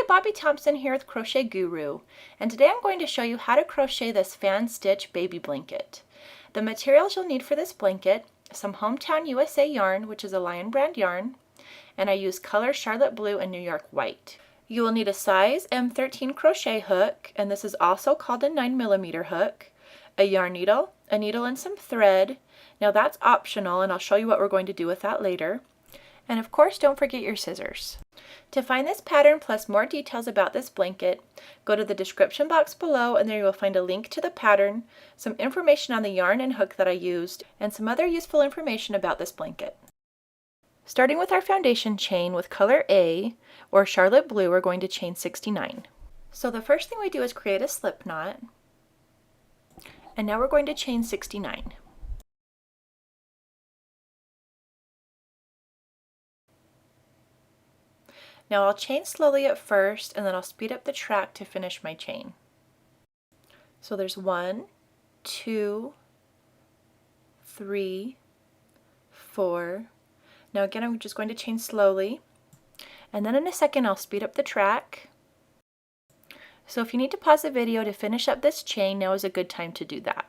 Hi, Bobby Thompson here with Crochet Guru, and today I'm going to show you how to crochet this fan stitch baby blanket. The materials you'll need for this blanket: some Hometown USA yarn, which is a Lion brand yarn, and I use color Charlotte Blue and New York White. You will need a size M13 crochet hook, and this is also called a 9mm hook, a yarn needle, a needle and some thread. Now that's optional, and I'll show you what we're going to do with that later. And of course, don't forget your scissors. To find this pattern plus more details about this blanket, go to the description box below, and there you will find a link to the pattern, some information on the yarn and hook that I used, and some other useful information about this blanket. Starting with our foundation chain with color A, or Charlotte Blue, we're going to chain 69. So the first thing we do is create a slip knot, and now we're going to chain 69. Now I'll chain slowly at first, and then I'll speed up the track to finish my chain. So there's 1, 2, 3, 4. Now again, I'm just going to chain slowly, and then in a second I'll speed up the track. So if you need to pause the video to finish up this chain, now is a good time to do that.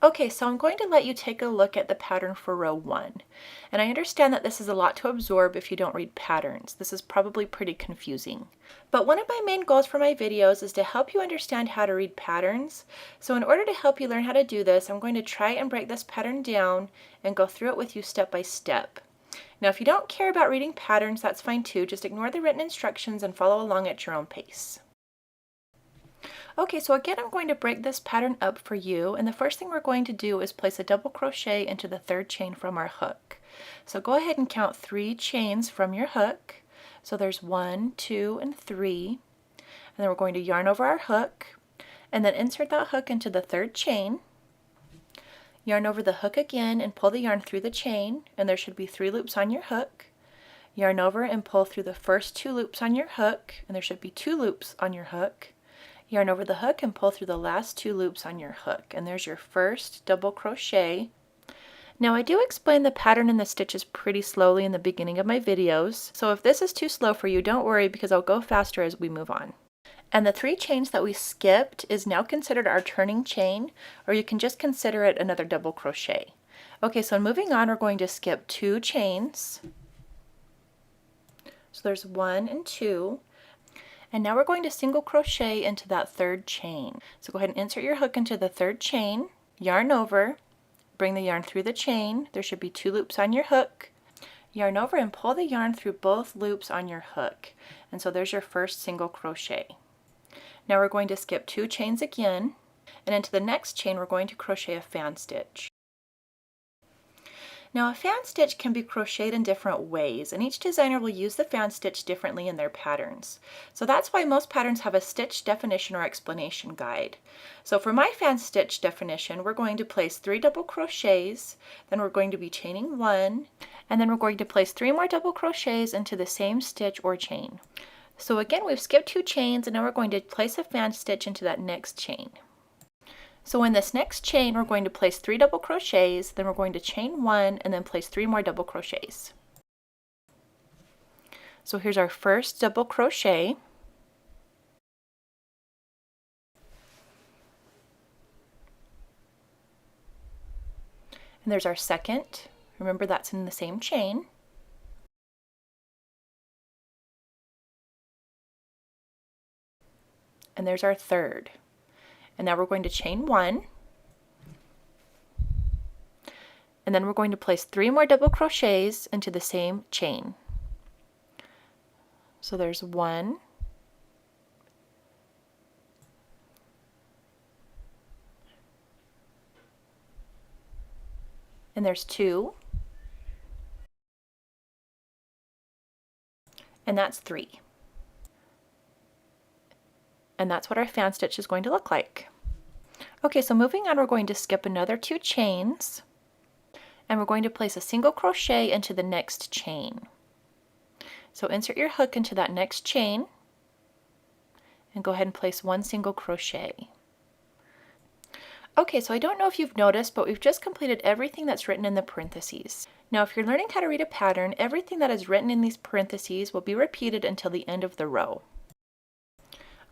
Okay, so I'm going to let you take a look at the pattern for row 1. And I understand that this is a lot to absorb if you don't read patterns. This is probably pretty confusing. But one of my main goals for my videos is to help you understand how to read patterns. So in order to help you learn how to do this, I'm going to try and break this pattern down and go through it with you step by step. Now if you don't care about reading patterns, that's fine too. Just ignore the written instructions and follow along at your own pace. Okay, so again, I'm going to break this pattern up for you, and the first thing we're going to do is place a double crochet into the third chain from our hook. So go ahead and count 3 chains from your hook. So there's 1, 2, and 3. And then we're going to yarn over our hook, and then insert that hook into the third chain. Yarn over the hook again and pull the yarn through the chain, and there should be 3 loops on your hook. Yarn over and pull through the first 2 loops on your hook, and there should be 2 loops on your hook. Yarn over the hook and pull through the last 2 loops on your hook, and there's your first double crochet. Now I do explain the pattern and the stitches pretty slowly in the beginning of my videos, so if this is too slow for you, don't worry, because I'll go faster as we move on. And the 3 chains that we skipped is now considered our turning chain, or you can just consider it another double crochet. Okay, so moving on, we're going to skip 2 chains. So there's 1 and 2. And now we're going to single crochet into that third chain. So go ahead and insert your hook into the third chain, yarn over, bring the yarn through the chain. There should be 2 loops on your hook. Yarn over and pull the yarn through both loops on your hook. And so there's your first single crochet. Now we're going to skip 2 chains again, and into the next chain we're going to crochet a fan stitch. Now a fan stitch can be crocheted in different ways, and each designer will use the fan stitch differently in their patterns. So that's why most patterns have a stitch definition or explanation guide. So for my fan stitch definition, we're going to place 3 double crochets, then we're going to be chaining 1, and then we're going to place 3 more double crochets into the same stitch or chain. So again, we've skipped 2 chains, and now we're going to place a fan stitch into that next chain. So in this next chain, we're going to place 3 double crochets, then we're going to chain 1, and then place 3 more double crochets. So here's our first double crochet. And there's our second. Remember, that's in the same chain. And there's our third. And now we're going to chain 1, and then we're going to place 3 more double crochets into the same chain. So there's 1, and there's 2, and that's 3. And that's what our fan stitch is going to look like. Okay, so moving on, we're going to skip another 2 chains, and we're going to place a single crochet into the next chain. So insert your hook into that next chain, and go ahead and place 1 single crochet. Okay, so I don't know if you've noticed, but we've just completed everything that's written in the parentheses. Now, if you're learning how to read a pattern, everything that is written in these parentheses will be repeated until the end of the row.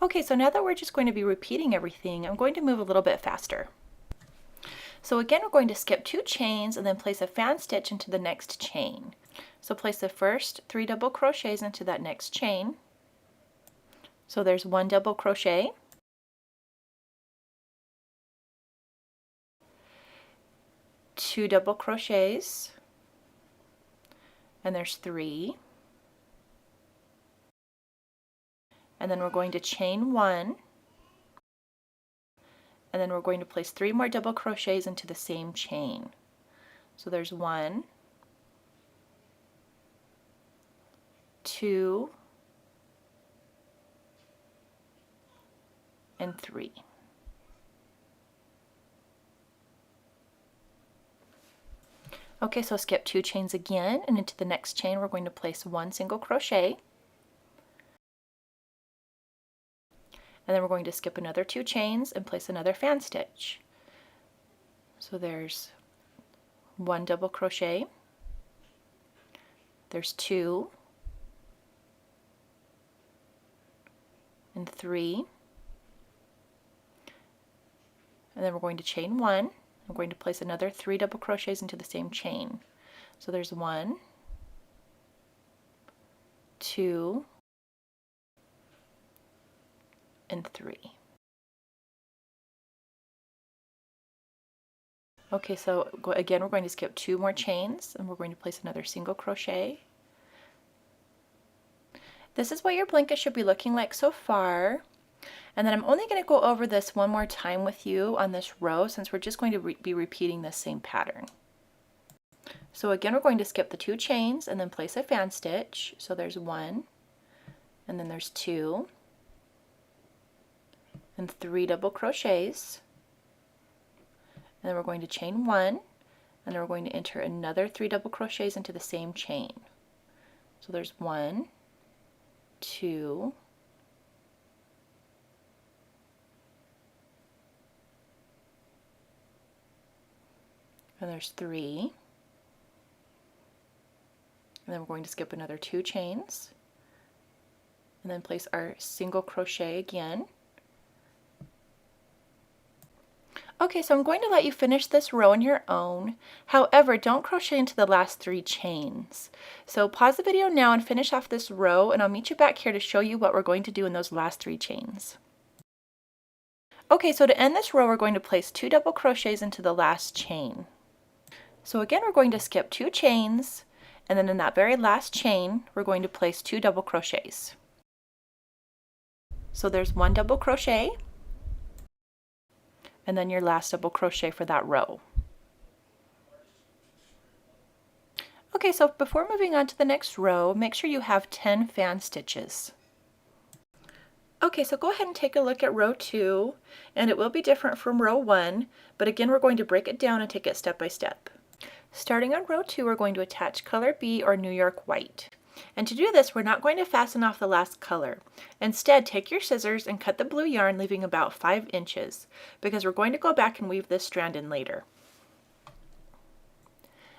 Okay, so now that we're just going to be repeating everything, I'm going to move a little bit faster. So again, we're going to skip 2 chains and then place a fan stitch into the next chain. So place the first 3 double crochets into that next chain. So there's 1 double crochet, 2 double crochets, and there's 3. And then we're going to chain 1, and then we're going to place 3 more double crochets into the same chain. So there's 1, 2, and 3. Okay, so skip 2 chains again, and into the next chain we're going to place 1 single crochet. And then we're going to skip another 2 chains and place another fan stitch. So there's 1 double crochet, there's 2, and 3, and then we're going to chain 1. I'm going to place another 3 double crochets into the same chain. So there's 1, 2, and 3. Okay, so again, we're going to skip 2 more chains and we're going to place another single crochet. This is what your blanket should be looking like so far. And then I'm only going to go over this one more time with you on this row since we're just going to be repeating the same pattern. So again, we're going to skip the 2 chains and then place a fan stitch. So there's 1, and then there's 2, and 3 double crochets. And then we're going to chain 1, and then we're going to enter another 3 double crochets into the same chain. So there's 1, 2, and there's 3, and then we're going to skip another 2 chains, and then place our single crochet again. Okay, so I'm going to let you finish this row on your own. However, don't crochet into the last 3 chains. So pause the video now and finish off this row, and I'll meet you back here to show you what we're going to do in those last 3 chains. Okay, so to end this row, we're going to place 2 double crochets into the last chain. So again, we're going to skip 2 chains, and then in that very last chain, we're going to place 2 double crochets. So there's 1 double crochet, and then your last double crochet for that row. Okay, so before moving on to the next row, make sure you have 10 fan stitches. Okay, so go ahead and take a look at row 2, and it will be different from row 1, but again, we're going to break it down and take it step by step. Starting on row 2, we're going to attach color B or New York white. And to do this, we're not going to fasten off the last color. Instead, take your scissors and cut the blue yarn, leaving about 5 inches, because we're going to go back and weave this strand in later.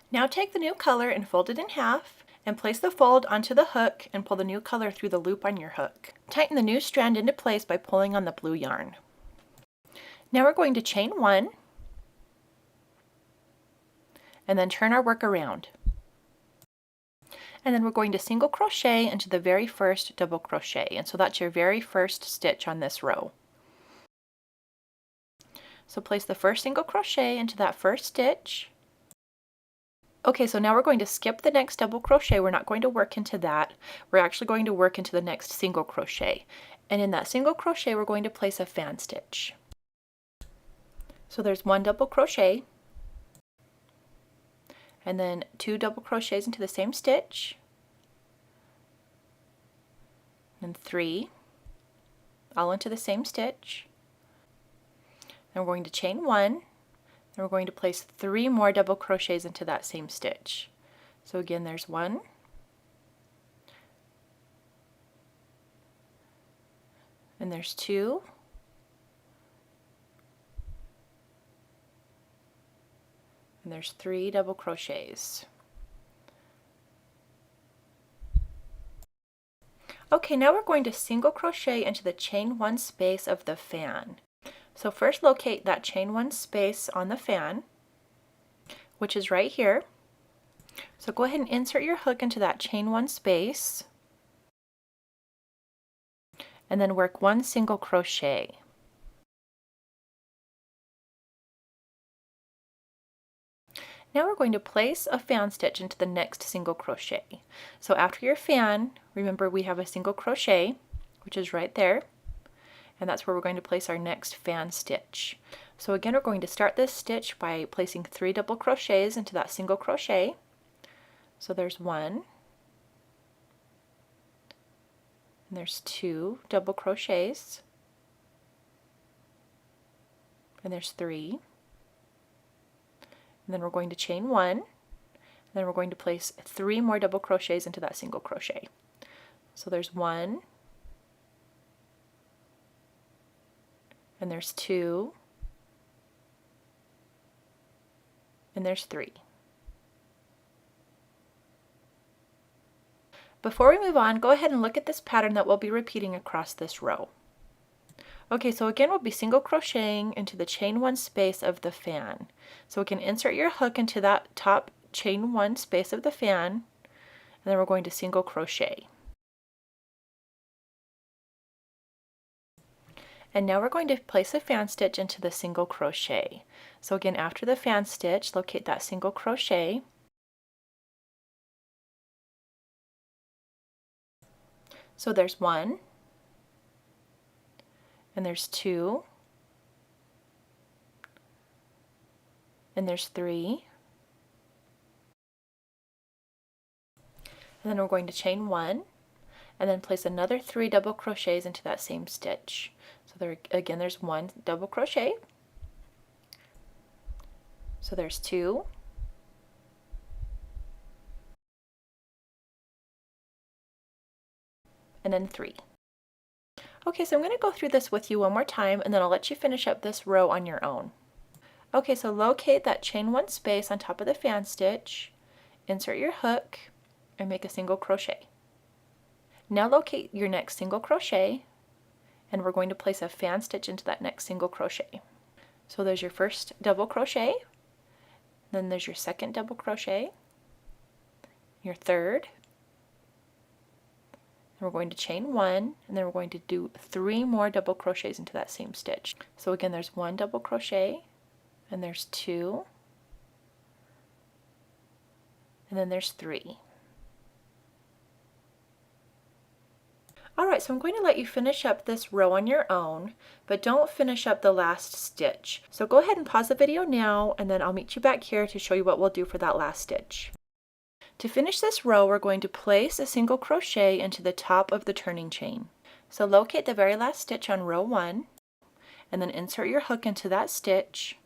Now take the new color and fold it in half, and place the fold onto the hook and pull the new color through the loop on your hook. Tighten the new strand into place by pulling on the blue yarn. Now we're going to chain 1, and then turn our work around. And then we're going to single crochet into the very first double crochet, and so that's your very first stitch on this row. So place the first single crochet into that first stitch. Okay, so now we're going to skip the next double crochet. We're not going to work into that. We're actually going to work into the next single crochet. And in that single crochet, we're going to place a fan stitch. So there's 1 double crochet, and then 2 double crochets into the same stitch, and 3, all into the same stitch. And we're going to chain 1, and we're going to place 3 more double crochets into that same stitch. So again, there's 1, and there's 2, and there's 3 double crochets. Okay, now we're going to single crochet into the chain 1 space of the fan. So first locate that chain 1 space on the fan, which is right here. So go ahead and insert your hook into that chain 1 space, and then work 1 single crochet. Now we're going to place a fan stitch into the next single crochet. So after your fan, remember we have a single crochet, which is right there, and that's where we're going to place our next fan stitch. So again, we're going to start this stitch by placing 3 double crochets into that single crochet. So there's 1, and there's 2 double crochets, and there's 3. And then we're going to chain 1, and then we're going to place 3 more double crochets into that single crochet. So there's 1, and there's 2, and there's 3. Before we move on, go ahead and look at this pattern that we'll be repeating across this row. Okay, so again we'll be single crocheting into the chain 1 space of the fan. So we can insert your hook into that top chain 1 space of the fan, and then we're going to single crochet. And now we're going to place a fan stitch into the single crochet. So again, after the fan stitch, locate that single crochet. So there's 1, and there's 2, and there's 3, and then we're going to chain 1, and then place another 3 double crochets into that same stitch. So there again, there's 1 double crochet, so there's 2, and then 3. Okay, so I'm going to go through this with you one more time, and then I'll let you finish up this row on your own. Okay, so locate that chain 1 space on top of the fan stitch, insert your hook, and make a single crochet. Now locate your next single crochet, and we're going to place a fan stitch into that next single crochet. So there's your first double crochet, then there's your second double crochet, your third, and we're going to chain 1, and then we're going to do 3 more double crochets into that same stitch. So again, there's 1 double crochet, and there's 2, and then there's 3. Alright, so I'm going to let you finish up this row on your own, but don't finish up the last stitch. So go ahead and pause the video now, and then I'll meet you back here to show you what we'll do for that last stitch. To finish this row, we're going to place a single crochet into the top of the turning chain. So locate the very last stitch on row 1, and then insert your hook into that stitch,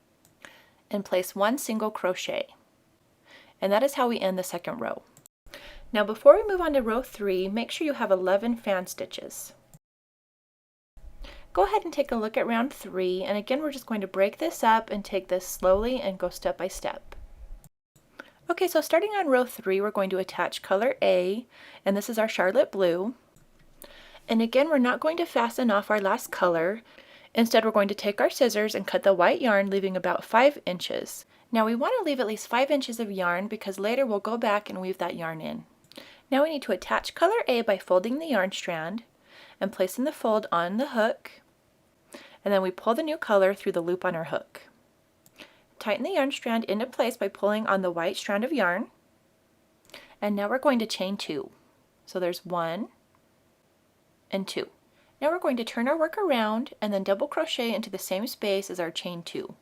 and place 1 single crochet. And that is how we end the second row. Now before we move on to row 3, make sure you have 11 fan stitches. Go ahead and take a look at round 3, and again we're just going to break this up and take this slowly and go step by step. Okay, so starting on row 3, we're going to attach color A, and this is our Charlotte Blue. And again, we're not going to fasten off our last color. Instead, we're going to take our scissors and cut the white yarn, leaving about 5 inches. Now we want to leave at least 5 inches of yarn because later we'll go back and weave that yarn in. Now we need to attach color A by folding the yarn strand and placing the fold on the hook, and then we pull the new color through the loop on our hook. Tighten the yarn strand into place by pulling on the white strand of yarn, and now we're going to chain 2. So there's 1 and 2. Now we're going to turn our work around and then double crochet into the same space as our chain 2.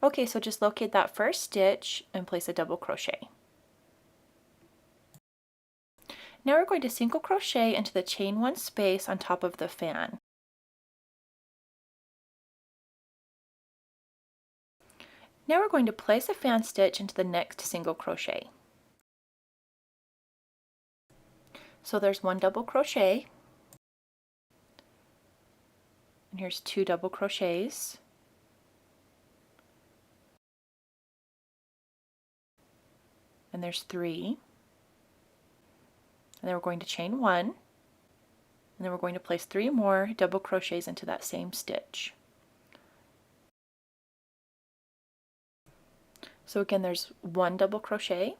Okay, so just locate that first stitch and place a double crochet. Now we're going to single crochet into the chain 1 space on top of the fan. Now we're going to place a fan stitch into the next single crochet. So there's 1 double crochet, and here's 2 double crochets, and there's 3, and then we're going to chain 1, and then we're going to place 3 more double crochets into that same stitch. So again, there's 1 double crochet,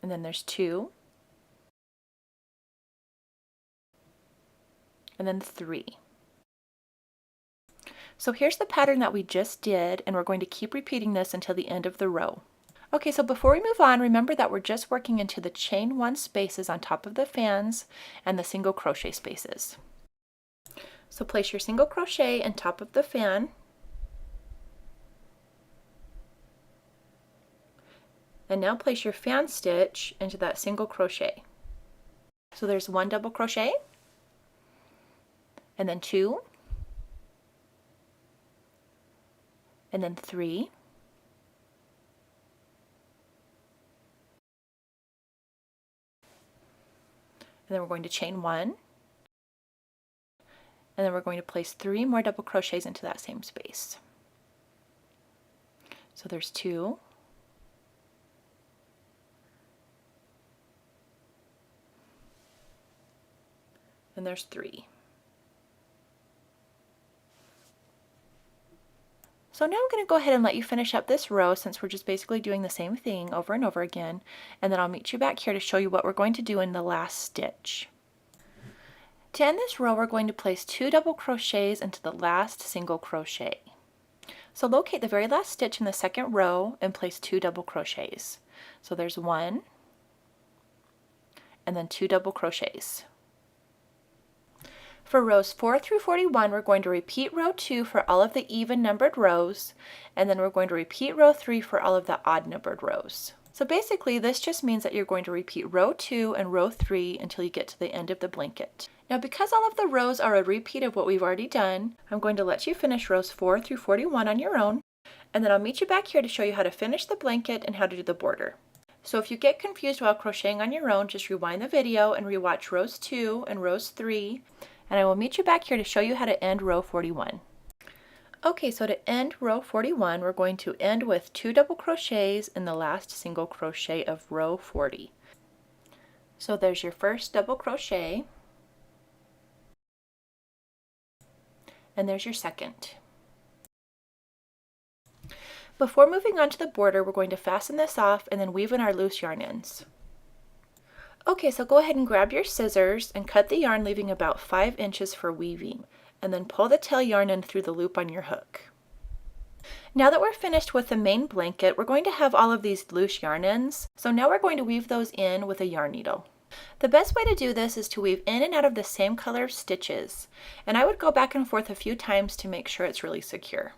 and then there's 2, and then 3. So here's the pattern that we just did, and we're going to keep repeating this until the end of the row. Okay, so before we move on, remember that we're just working into the chain 1 spaces on top of the fans and the single crochet spaces. So place your single crochet on top of the fan, and now place your fan stitch into that single crochet. So there's 1 double crochet, and then 2, and then 3, and then we're going to chain 1, and then we're going to place 3 more double crochets into that same space. So there's 2, and there's 3. So now I'm going to go ahead and let you finish up this row, since we're just basically doing the same thing over and over again, and then I'll meet you back here to show you what we're going to do in the last stitch. To end this row, we're going to place 2 double crochets into the last single crochet. So locate the very last stitch in the second row and place 2 double crochets. So there's 1, and then 2 double crochets. For rows 4 through 41, we're going to repeat row 2 for all of the even numbered rows, and then we're going to repeat row 3 for all of the odd numbered rows. So basically, this just means that you're going to repeat row 2 and row 3 until you get to the end of the blanket. Now, because all of the rows are a repeat of what we've already done, I'm going to let you finish rows 4 through 41 on your own, and then I'll meet you back here to show you how to finish the blanket and how to do the border. So if you get confused while crocheting on your own, just rewind the video and rewatch rows 2 and rows 3, and I will meet you back here to show you how to end row 41. Okay, so to end row 41, we're going to end with 2 double crochets in the last single crochet of row 40. So there's your first double crochet, and there's your second. Before moving on to the border, we're going to fasten this off and then weave in our loose yarn ends. Okay, so go ahead and grab your scissors and cut the yarn, leaving about 5 inches for weaving, and then pull the tail yarn in through the loop on your hook. Now that we're finished with the main blanket, we're going to have all of these loose yarn ends, so now we're going to weave those in with a yarn needle. The best way to do this is to weave in and out of the same color of stitches, and I would go back and forth a few times to make sure it's really secure.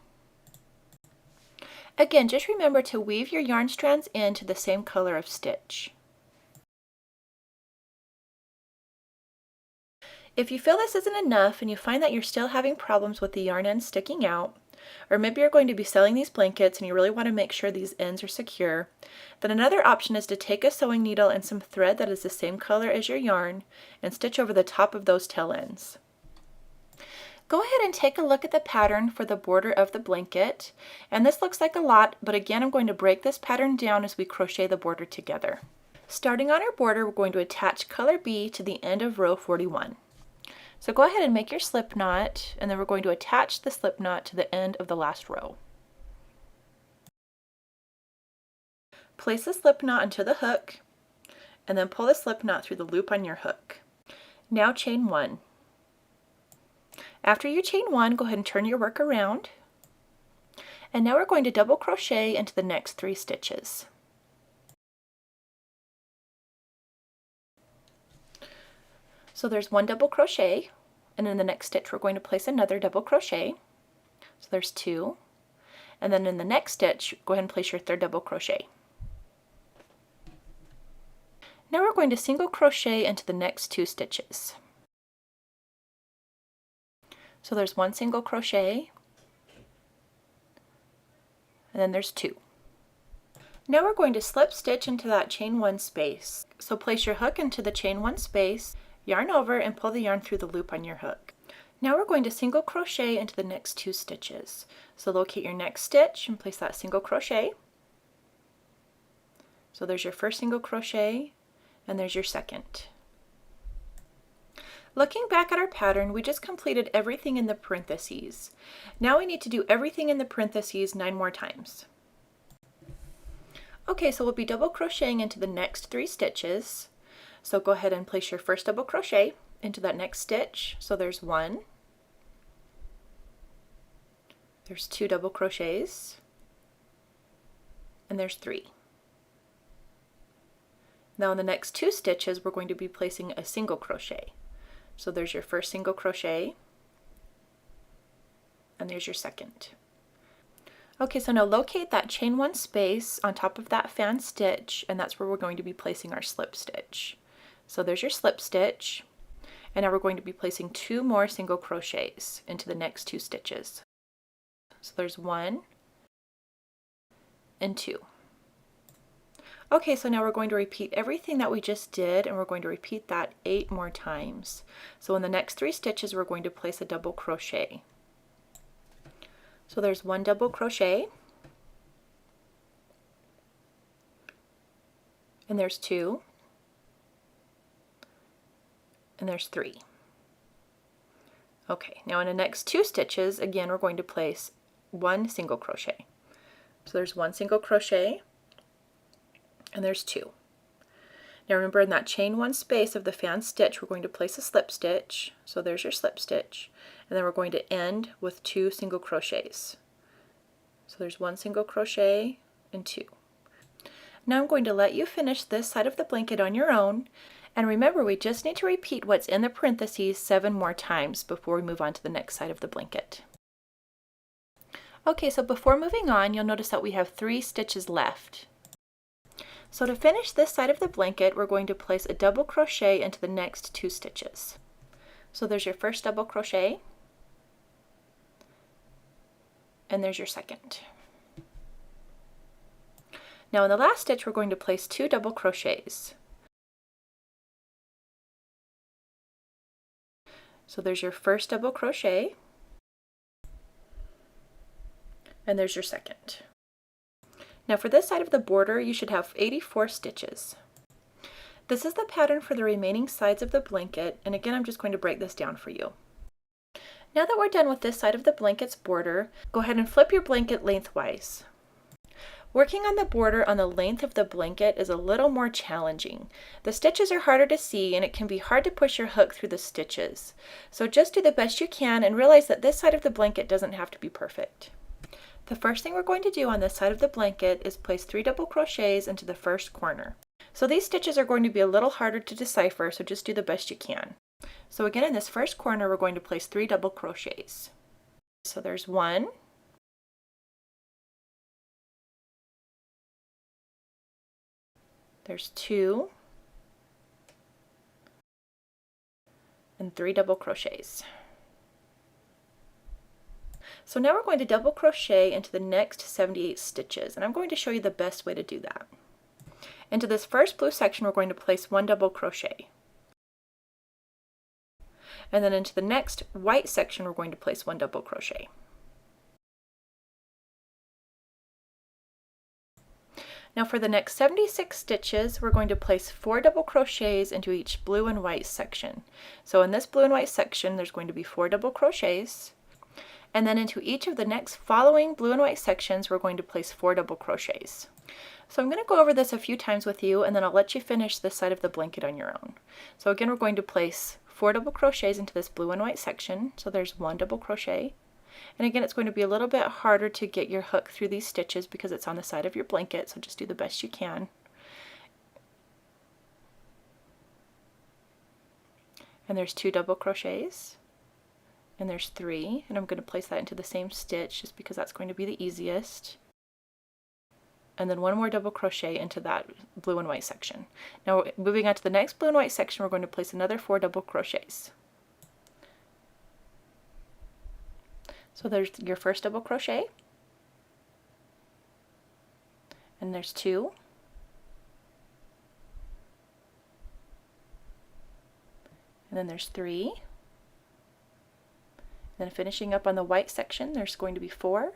Again, just remember to weave your yarn strands into the same color of stitch. If you feel this isn't enough and you find that you're still having problems with the yarn ends sticking out, or maybe you're going to be selling these blankets and you really want to make sure these ends are secure, then another option is to take a sewing needle and some thread that is the same color as your yarn and stitch over the top of those tail ends. Go ahead and take a look at the pattern for the border of the blanket, and this looks like a lot, but again I'm going to break this pattern down as we crochet the border together. Starting on our border, we're going to attach color B to the end of row 41. So go ahead and make your slip knot, and then we're going to attach the slip knot to the end of the last row. Place the slip knot into the hook, and then pull the slip knot through the loop on your hook. Now chain 1. After you chain 1, go ahead and turn your work around, and now we're going to double crochet into the next 3 stitches. So there's 1 double crochet, and in the next stitch we're going to place another double crochet. So there's 2, and then in the next stitch go ahead and place your 3rd double crochet. Now we're going to single crochet into the next 2 stitches. So there's 1 single crochet, and then there's 2. Now we're going to slip stitch into that chain 1 space. So place your hook into the chain 1 space, yarn over, and pull the yarn through the loop on your hook. Now we're going to single crochet into the next 2 stitches. So locate your next stitch and place that single crochet. So there's your first single crochet and there's your second. Looking back at our pattern, we just completed everything in the parentheses. Now we need to do everything in the parentheses 9 more times. Okay, so we'll be double crocheting into the next 3 stitches. So go ahead and place your first double crochet into that next stitch. So there's 1, there's 2 double crochets, and there's 3. Now in the next 2 stitches, we're going to be placing a single crochet. So there's your first single crochet, and there's your second. Okay, so now locate that chain 1 space on top of that fan stitch, and that's where we're going to be placing our slip stitch. So there's your slip stitch, and now we're going to be placing 2 more single crochets into the next 2 stitches. So there's 1 and 2. Okay, so now we're going to repeat everything that we just did, and we're going to repeat that 8 more times. So in the next 3 stitches, we're going to place a double crochet. So there's 1 double crochet, and there's 2, and there's 3. Okay, now in the next 2 stitches, again, we're going to place 1 single crochet. So there's 1 single crochet, and there's 2. Now remember, in that chain 1 space of the fan stitch, we're going to place a slip stitch. So there's your slip stitch, and then we're going to end with 2 single crochets. So there's 1 single crochet and 2. Now I'm going to let you finish this side of the blanket on your own, and remember, we just need to repeat what's in the parentheses 7 more times before we move on to the next side of the blanket. Okay, so before moving on, you'll notice that we have 3 stitches left. So to finish this side of the blanket, we're going to place a double crochet into the next 2 stitches. So there's your first double crochet, and there's your second. Now in the last stitch, we're going to place 2 double crochets. So there's your first double crochet, and there's your second. Now for this side of the border, you should have 84 stitches. This is the pattern for the remaining sides of the blanket, and again, I'm just going to break this down for you. Now that we're done with this side of the blanket's border, go ahead and flip your blanket lengthwise. Working on the border on the length of the blanket is a little more challenging. The stitches are harder to see, and it can be hard to push your hook through the stitches. So just do the best you can and realize that this side of the blanket doesn't have to be perfect. The first thing we're going to do on this side of the blanket is place 3 double crochets into the first corner. So these stitches are going to be a little harder to decipher, so just do the best you can. So again, in this first corner, we're going to place 3 double crochets. So there's 1, there's 2, and 3 double crochets. So now we're going to double crochet into the next 78 stitches, and I'm going to show you the best way to do that. Into this first blue section, we're going to place 1 double crochet. And then into the next white section, we're going to place 1 double crochet. Now for the next 76 stitches, we're going to place 4 double crochets into each blue and white section. So in this blue and white section, there's going to be 4 double crochets. And then into each of the next following blue and white sections, we're going to place 4 double crochets. So I'm going to go over this a few times with you, and then I'll let you finish this side of the blanket on your own. So again, we're going to place 4 double crochets into this blue and white section. So there's 1 double crochet. And again, it's going to be a little bit harder to get your hook through these stitches because it's on the side of your blanket, so just do the best you can. And there's 2 double crochets. And there's 3, and I'm going to place that into the same stitch just because that's going to be the easiest. And then 1 more double crochet into that blue and white section. Now moving on to the next blue and white section, we're going to place another 4 double crochets. So there's your first double crochet, and there's 2, and then there's 3, Then finishing up on the white section, there's going to be 4.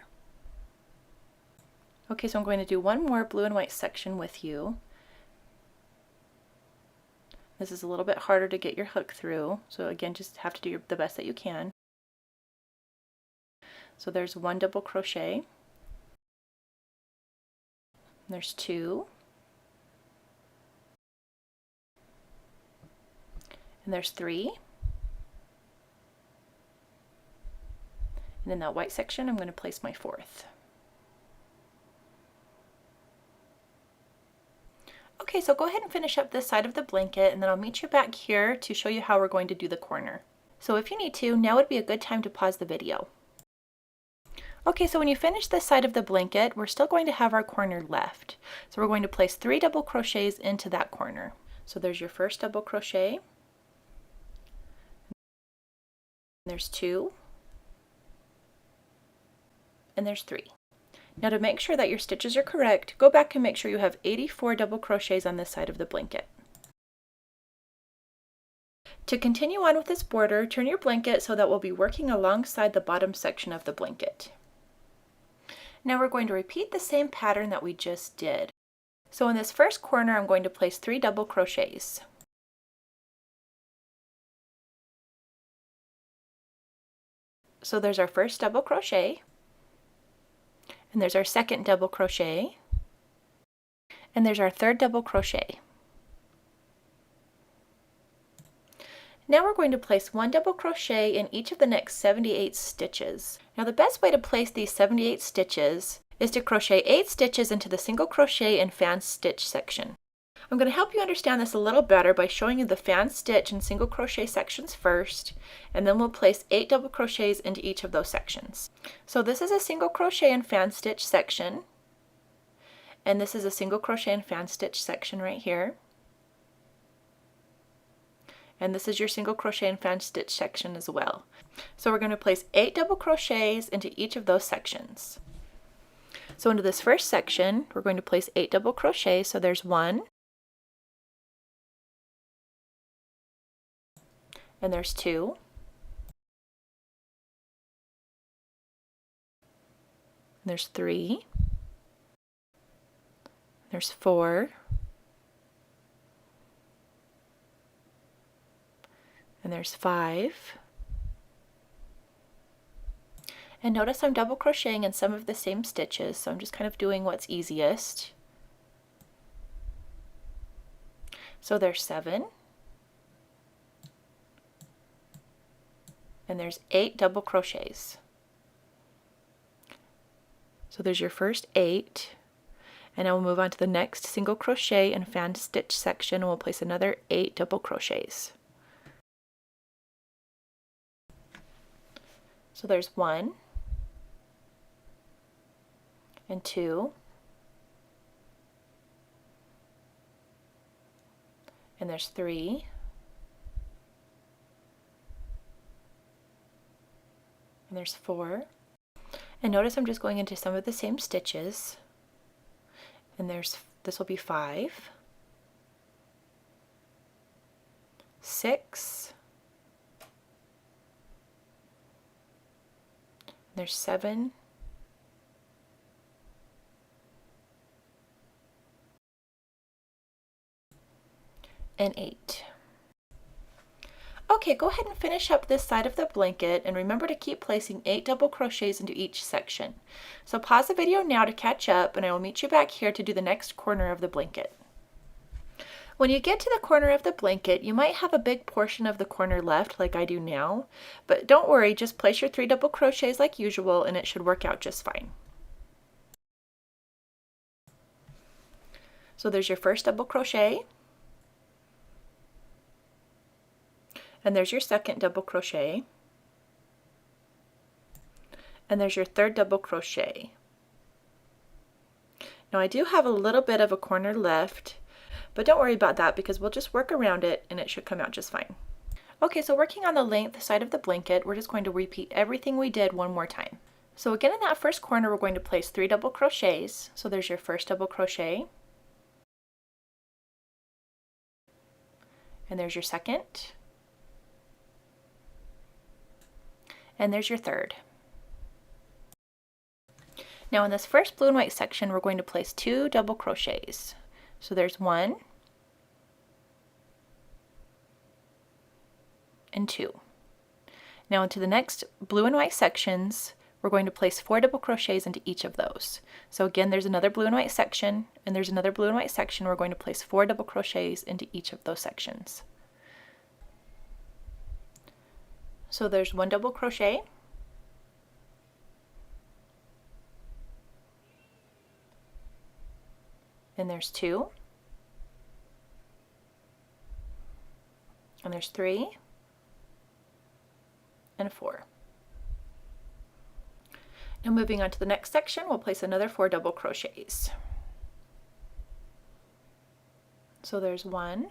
Okay, so I'm going to do one more blue and white section with you. This is a little bit harder to get your hook through, so again, just have to do the best that you can. So there's 1 double crochet, there's 2, and there's 3. And in that white section, I'm going to place my 4th. Okay, so go ahead and finish up this side of the blanket, and then I'll meet you back here to show you how we're going to do the corner. So if you need to, now would be a good time to pause the video. Okay, so when you finish this side of the blanket, we're still going to have our corner left. So we're going to place 3 double crochets into that corner. So there's your first double crochet, there's 2, and there's 3. Now to make sure that your stitches are correct, go back and make sure you have 84 double crochets on this side of the blanket. To continue on with this border, turn your blanket so that we'll be working alongside the bottom section of the blanket. Now we're going to repeat the same pattern that we just did. So in this first corner, I'm going to place 3 double crochets. So there's our first double crochet, and there's our second double crochet, and there's our third double crochet. Now we're going to place 1 double crochet in each of the next 78 stitches. Now the best way to place these 78 stitches is to crochet 8 stitches into the single crochet and fan stitch section. I'm going to help you understand this a little better by showing you the fan stitch and single crochet sections first, and then we'll place 8 double crochets into each of those sections. So this is a single crochet and fan stitch section, and this is a single crochet and fan stitch section right here, and this is your single crochet and fan stitch section as well. So we're going to place 8 double crochets into each of those sections. So into this first section, we're going to place 8 double crochets. So there's 1, and there's 2, and there's 3, there's 4, and there's 5. And notice I'm double crocheting in some of the same stitches, so I'm just kind of doing what's easiest. So there's 7, and there's 8 double crochets. So there's your first 8, and now we'll move on to the next single crochet and fan stitch section, and we'll place another 8 double crochets. So there's 1, and 2, and there's 3, and there's 4, and notice I'm just going into some of the same stitches, and this will be 5, 6, there's 7, and 8. Okay, go ahead and finish up this side of the blanket, and remember to keep placing 8 double crochets into each section. So pause the video now to catch up, and I will meet you back here to do the next corner of the blanket. When you get to the corner of the blanket, you might have a big portion of the corner left like I do now, but don't worry, just place your 3 double crochets like usual and it should work out just fine. So there's your first double crochet, and there's your second double crochet, and there's your third double crochet. Now I do have a little bit of a corner left, but don't worry about that because we'll just work around it and it should come out just fine. Okay, so working on the length side of the blanket, we're just going to repeat everything we did one more time. So again, in that first corner, we're going to place 3 double crochets. So there's your first double crochet, and there's your second, And there's your third. Now in this first blue and white section, we're going to place 2 double crochets. So there's 1 and 2. Now into the next blue and white sections, we're going to place 4 double crochets into each of those. So again, there's another blue and white section, and there's another blue and white section. We're going to place 4 double crochets into each of those sections. So there's 1 double crochet, and there's 2, and there's 3, and 4. Now moving on to the next section, we'll place another 4 double crochets. So there's 1,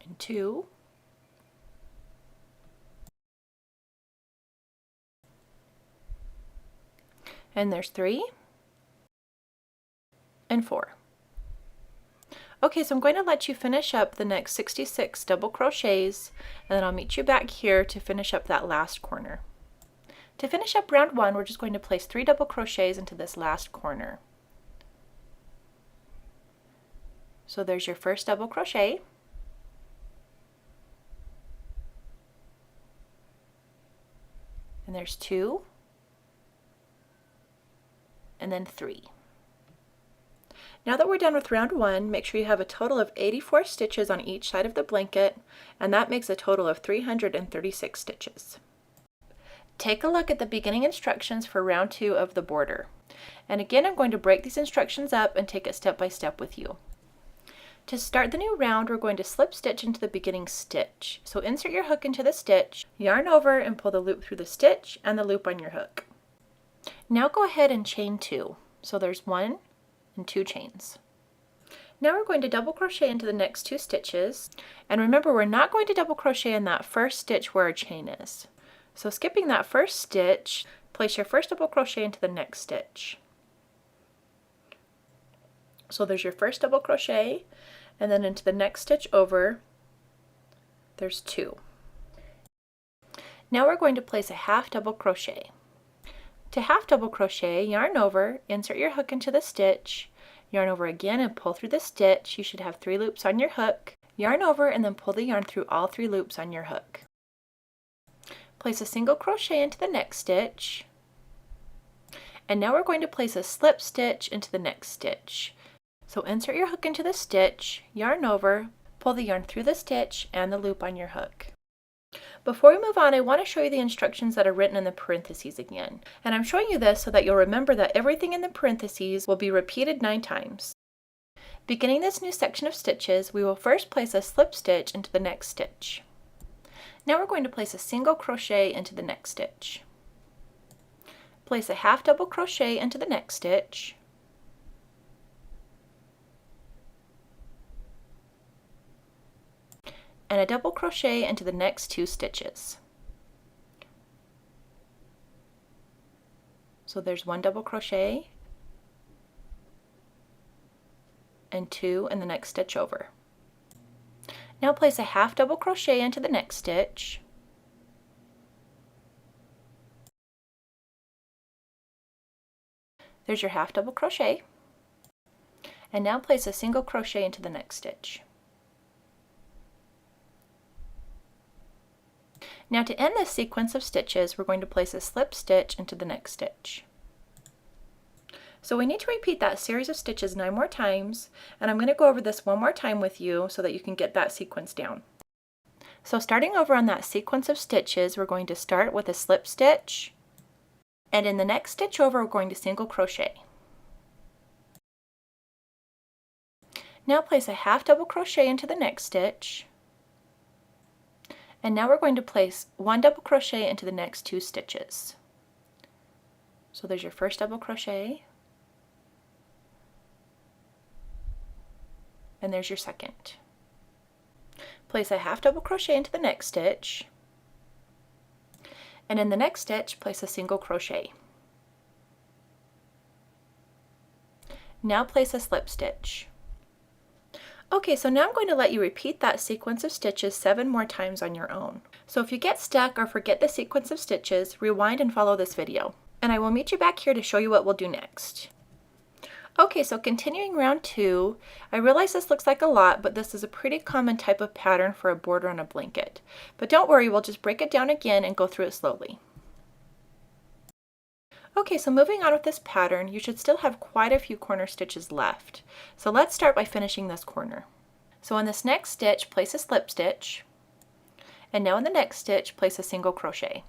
and 2, and there's 3, and 4. Okay, so I'm going to let you finish up the next 66 double crochets, and then I'll meet you back here to finish up that last corner. To finish up round 1, we're just going to place 3 double crochets into this last corner. So there's your first double crochet, and there's 2, and then 3. Now that we're done with round 1, make sure you have a total of 84 stitches on each side of the blanket, and that makes a total of 336 stitches. Take a look at the beginning instructions for round 2 of the border. And again, I'm going to break these instructions up and take it step by step with you. To start the new round, we're going to slip stitch into the beginning stitch. So insert your hook into the stitch, yarn over and pull the loop through the stitch and the loop on your hook. Now go ahead and chain 2. So there's 1 and 2 chains. Now we're going to double crochet into the next 2 stitches, and remember, we're not going to double crochet in that first stitch where our chain is. So skipping that first stitch, place your first double crochet into the next stitch. So there's your first double crochet, and then into the next stitch over, there's 2. Now we're going to place a half double crochet. To half double crochet, yarn over, insert your hook into the stitch, yarn over again and pull through the stitch. You should have 3 loops on your hook. Yarn over and then pull the yarn through all 3 loops on your hook. Place a single crochet into the next stitch, and now we're going to place a slip stitch into the next stitch. So insert your hook into the stitch, yarn over, pull the yarn through the stitch and the loop on your hook. Before we move on, I want to show you the instructions that are written in the parentheses again. And I'm showing you this so that you'll remember that everything in the parentheses will be repeated 9 times. Beginning this new section of stitches, we will first place a slip stitch into the next stitch. Now we're going to place a single crochet into the next stitch. Place a half double crochet into the next stitch. And a double crochet into the next 2 stitches. So there's 1 double crochet and 2 in the next stitch over. Now place a half double crochet into the next stitch. There's your half double crochet. And now place a single crochet into the next stitch. Now to end this sequence of stitches, we're going to place a slip stitch into the next stitch. So we need to repeat that series of stitches 9 more times, and I'm going to go over this one more time with you so that you can get that sequence down. So starting over on that sequence of stitches, we're going to start with a slip stitch, and in the next stitch over, we're going to single crochet. Now place a half double crochet into the next stitch. And now we're going to place 1 double crochet into the next 2 stitches. So there's your first double crochet, and there's your second. Place a half double crochet into the next stitch, and in the next stitch place a single crochet. Now place a slip stitch. Okay, so now I'm going to let you repeat that sequence of stitches 7 more times on your own. So if you get stuck or forget the sequence of stitches, rewind and follow this video. And I will meet you back here to show you what we'll do next. Okay, so continuing round 2, I realize this looks like a lot, but this is a pretty common type of pattern for a border on a blanket. But don't worry, we'll just break it down again and go through it slowly. Okay, so moving on with this pattern, you should still have quite a few corner stitches left. So let's start by finishing this corner. So in this next stitch, place a slip stitch, and now in the next stitch, place a single crochet.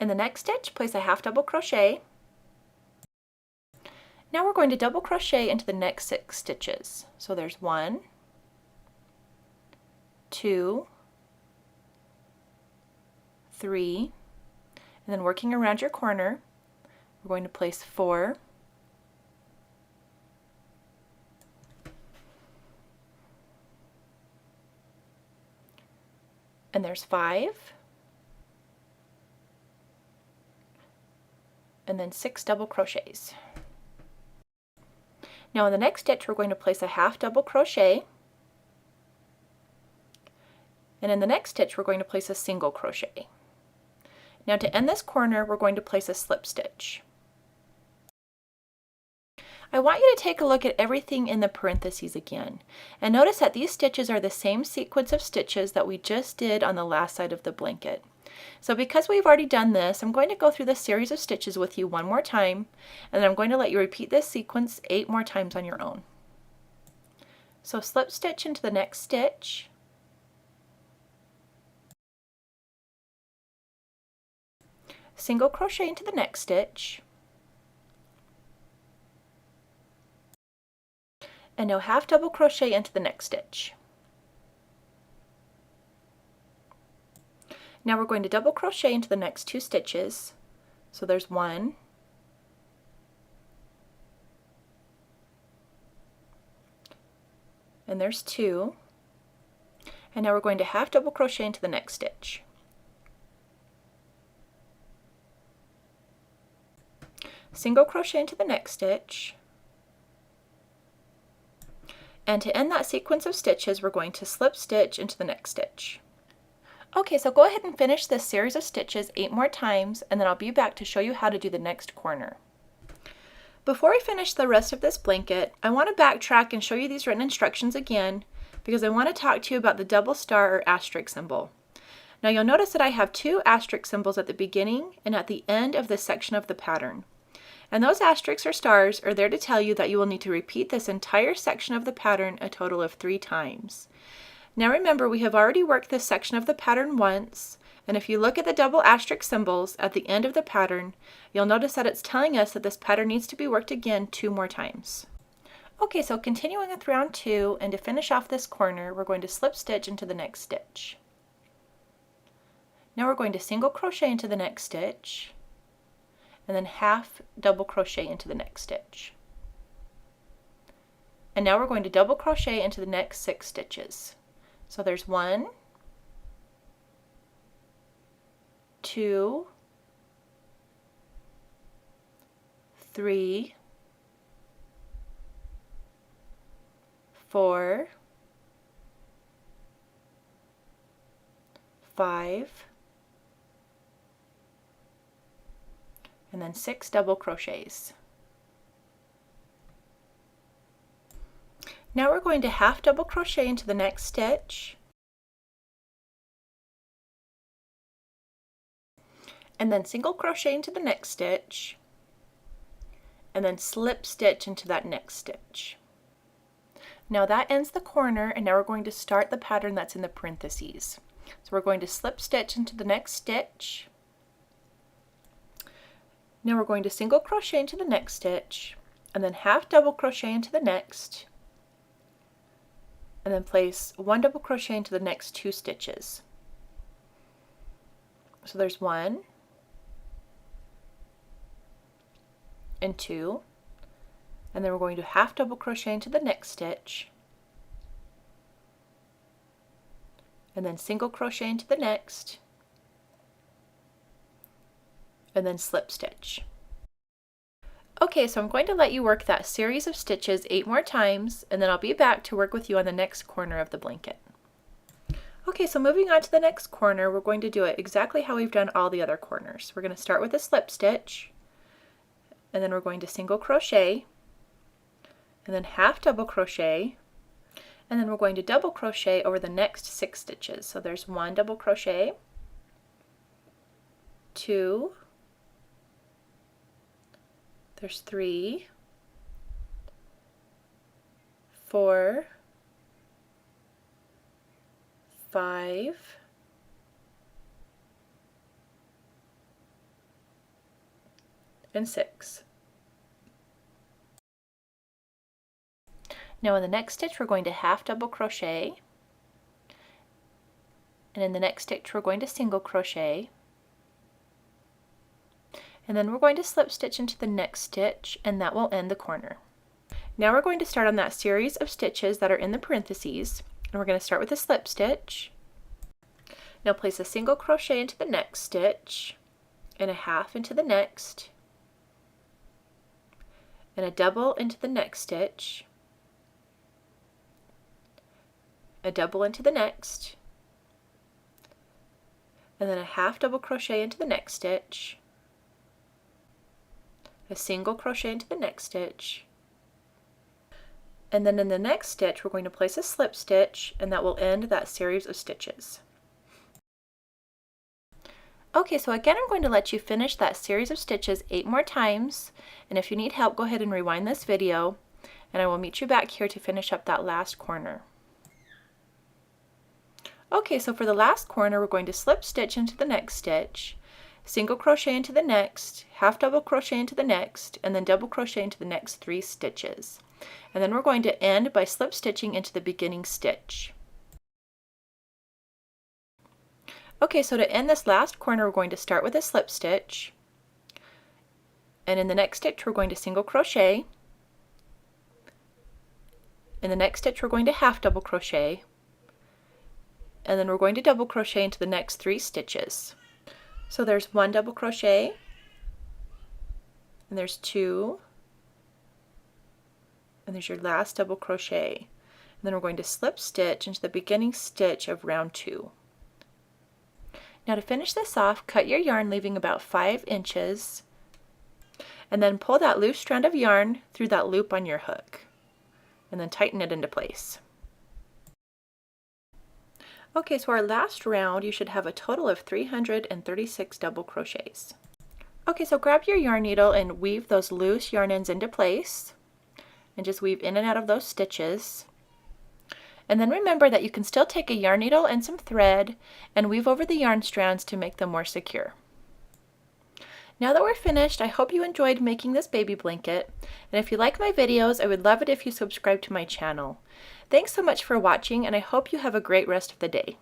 In the next stitch, place a half double crochet. Now we're going to double crochet into the next 6 stitches. So there's 1, 2, 3, and then working around your corner, we're going to place 4, and there's 5, and then 6 double crochets. Now in the next stitch, we're going to place a half double crochet, and in the next stitch, we're going to place a single crochet. Now to end this corner, we're going to place a slip stitch. I want you to take a look at everything in the parentheses again, and notice that these stitches are the same sequence of stitches that we just did on the last side of the blanket. So because we've already done this, I'm going to go through this series of stitches with you one more time, and then I'm going to let you repeat this sequence 8 more times on your own. So slip stitch into the next stitch, single crochet into the next stitch, and now half double crochet into the next stitch. Now we're going to double crochet into the next 2 stitches. So there's 1, and there's 2, and now we're going to half double crochet into the next stitch. Single crochet into the next stitch, and to end that sequence of stitches, we're going to slip stitch into the next stitch. Okay, so go ahead and finish this series of stitches 8 more times, and then I'll be back to show you how to do the next corner. Before we finish the rest of this blanket, I want to backtrack and show you these written instructions again, because I want to talk to you about the double star or asterisk symbol. Now you'll notice that I have 2 asterisk symbols at the beginning and at the end of this section of the pattern. And those asterisks or stars are there to tell you that you will need to repeat this entire section of the pattern a total of 3 times. Now remember, we have already worked this section of the pattern once, and if you look at the double asterisk symbols at the end of the pattern, you'll notice that it's telling us that this pattern needs to be worked again 2 more times. Okay, so continuing with round 2, and to finish off this corner, we're going to slip stitch into the next stitch. Now we're going to single crochet into the next stitch, and then half double crochet into the next stitch. And now we're going to double crochet into the next 6 stitches. So there's 1, 2, 3, 4, 5, and then 6 double crochets. Now we're going to half double crochet into the next stitch, and then single crochet into the next stitch, and then slip stitch into that next stitch. Now that ends the corner, and now we're going to start the pattern that's in the parentheses. So we're going to slip stitch into the next stitch. Now we're going to single crochet into the next stitch, and then half double crochet into the next, and then place 1 double crochet into the next 2 stitches. So there's 1 and 2, and then we're going to half double crochet into the next stitch, and then single crochet into the next, and then slip stitch. Okay, so I'm going to let you work that series of stitches 8 more times, and then I'll be back to work with you on the next corner of the blanket. Okay, so moving on to the next corner, we're going to do it exactly how we've done all the other corners. We're going to start with a slip stitch, and then we're going to single crochet, and then half double crochet, and then we're going to double crochet over the next 6 stitches. So there's 1 double crochet, 2, there's 3, 4, 5, and 6. Now in the next stitch we're going to half double crochet, and in the next stitch we're going to single crochet, and then we're going to slip stitch into the next stitch, and that will end the corner. Now we're going to start on that series of stitches that are in the parentheses, and we're going to start with a slip stitch. Now place a single crochet into the next stitch, and a half into the next, and a double into the next stitch, a double into the next, and then a half double crochet into the next stitch, a single crochet into the next stitch, and then in the next stitch we're going to place a slip stitch, and that will end that series of stitches. Okay, so again I'm going to let you finish that series of stitches 8 more times, and if you need help go ahead and rewind this video, and I will meet you back here to finish up that last corner. Okay, so for the last corner we're going to slip stitch into the next stitch, single crochet into the next, half double crochet into the next, and then double crochet into the next 3 stitches. And then we're going to end by slip stitching into the beginning stitch. Okay, so to end this last corner we're going to start with a slip stitch, and in the next stitch we're going to single crochet, in the next stitch we're going to half double crochet, and then we're going to double crochet into the next 3 stitches. So there's 1 double crochet, and there's 2, and there's your last double crochet, and then we're going to slip stitch into the beginning stitch of round 2. Now to finish this off, cut your yarn leaving about 5 inches, and then pull that loose strand of yarn through that loop on your hook, and then tighten it into place. Okay, so our last round you should have a total of 336 double crochets. Okay, so grab your yarn needle and weave those loose yarn ends into place, and just weave in and out of those stitches. And then remember that you can still take a yarn needle and some thread and weave over the yarn strands to make them more secure. Now that we're finished, I hope you enjoyed making this baby blanket, and if you like my videos, I would love it if you subscribe to my channel. Thanks so much for watching, and I hope you have a great rest of the day.